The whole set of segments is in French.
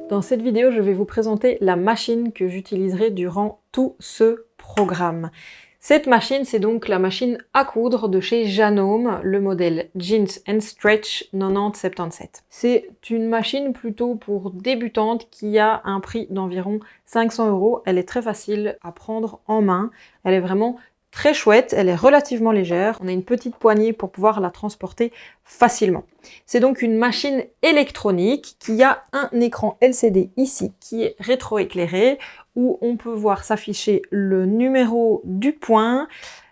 Dans cette vidéo, je vais vous présenter la machine que j'utiliserai durant tout ce programme. Cette machine, c'est donc la machine à coudre de chez Janome, le modèle Jeans and Stretch 9077. C'est une machine plutôt pour débutantes qui a un prix d'environ 500 €. Elle est très facile à prendre en main. Elle est vraiment très chouette, elle est relativement légère. On a une petite poignée pour pouvoir la transporter facilement. C'est donc une machine électronique qui a un écran LCD ici qui est rétroéclairé où on peut voir s'afficher le numéro du point,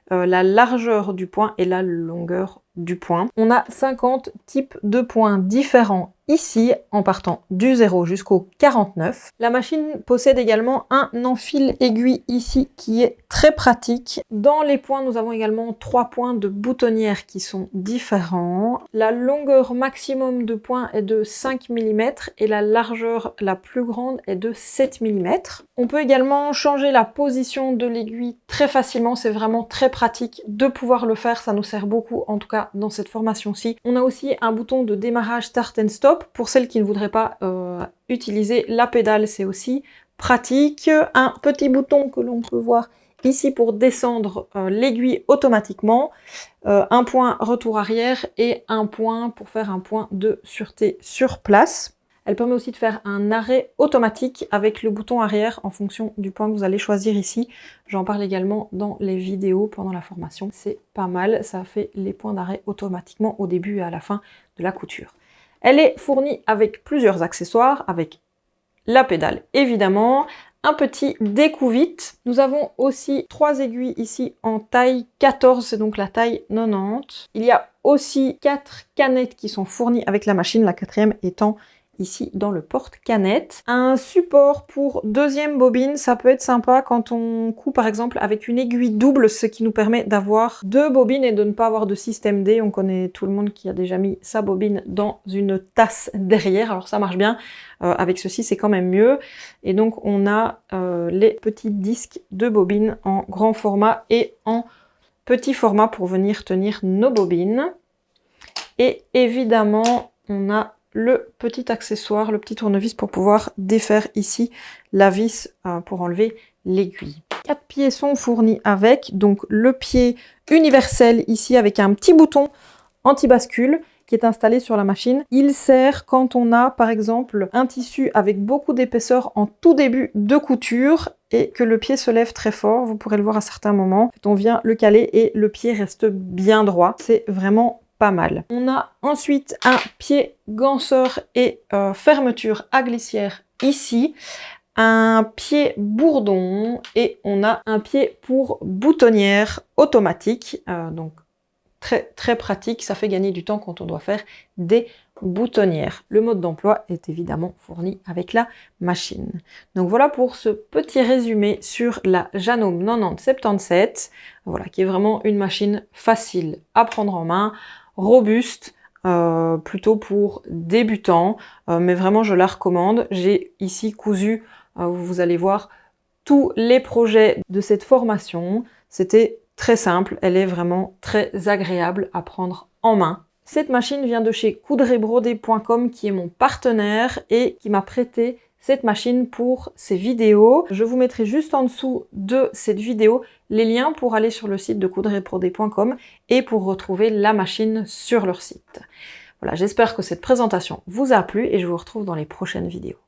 la largeur du point et la longueur du point. On a 50 types de points différents ici, en partant du 0 jusqu'au 49. La machine possède également un enfil aiguille ici qui est très pratique. Dans les points, nous avons également 3 points de boutonnière qui sont différents. La longueur maximum de points est de 5 mm et la largeur la plus grande est de 7 mm. On peut également changer la position de l'aiguille très facilement, c'est vraiment très pratique de pouvoir le faire, ça nous sert beaucoup en tout cas dans cette formation-ci. On a aussi un bouton de démarrage start and stop. Pour celles qui ne voudraient pas utiliser la pédale, c'est aussi pratique. Un petit bouton que l'on peut voir ici pour descendre l'aiguille automatiquement. Un point retour arrière et un point pour faire un point de sûreté sur place. Elle permet aussi de faire un arrêt automatique avec le bouton arrière en fonction du point que vous allez choisir ici. J'en parle également dans les vidéos pendant la formation. C'est pas mal, ça fait les points d'arrêt automatiquement au début et à la fin de la couture. Elle est fournie avec plusieurs accessoires, avec la pédale évidemment, un petit découvite. Nous avons aussi 3 aiguilles ici en taille 14, c'est donc la taille 90. Il y a aussi 4 canettes qui sont fournies avec la machine, la 4e étant ici dans le porte-canette. Un support pour deuxième bobine, ça peut être sympa quand on coud par exemple avec une aiguille double, ce qui nous permet d'avoir 2 bobines et de ne pas avoir de système D. On connaît tout le monde qui a déjà mis sa bobine dans une tasse derrière, alors ça marche bien. Avec ceci, c'est quand même mieux. Et donc on a les petits disques de bobines en grand format et en petit format pour venir tenir nos bobines. Et évidemment, on a le petit accessoire, le petit tournevis pour pouvoir défaire ici la vis pour enlever l'aiguille. 4 pieds sont fournis avec, donc le pied universel ici avec un petit bouton anti-bascule qui est installé sur la machine. Il sert quand on a par exemple un tissu avec beaucoup d'épaisseur en tout début de couture et que le pied se lève très fort, vous pourrez le voir à certains moments. On vient le caler et le pied reste bien droit. C'est vraiment pas mal. On a ensuite un pied ganseur et fermeture à glissière ici, un pied bourdon et on a un pied pour boutonnière automatique, donc très pratique, ça fait gagner du temps quand on doit faire des boutonnières. Le mode d'emploi est évidemment fourni avec la machine. Donc voilà pour ce petit résumé sur la Janome 9077, voilà, qui est vraiment une machine facile à prendre en main, robuste, plutôt pour débutants, mais vraiment je la recommande. J'ai ici cousu, vous allez voir, tous les projets de cette formation. C'était très simple, elle est vraiment très agréable à prendre en main. Cette machine vient de chez coudreetbroder.com qui est mon partenaire et qui m'a prêté cette machine pour ces vidéos. Je vous mettrai juste en dessous de cette vidéo les liens pour aller sur le site de coudreetbroder.com et pour retrouver la machine sur leur site. Voilà, j'espère que cette présentation vous a plu et je vous retrouve dans les prochaines vidéos.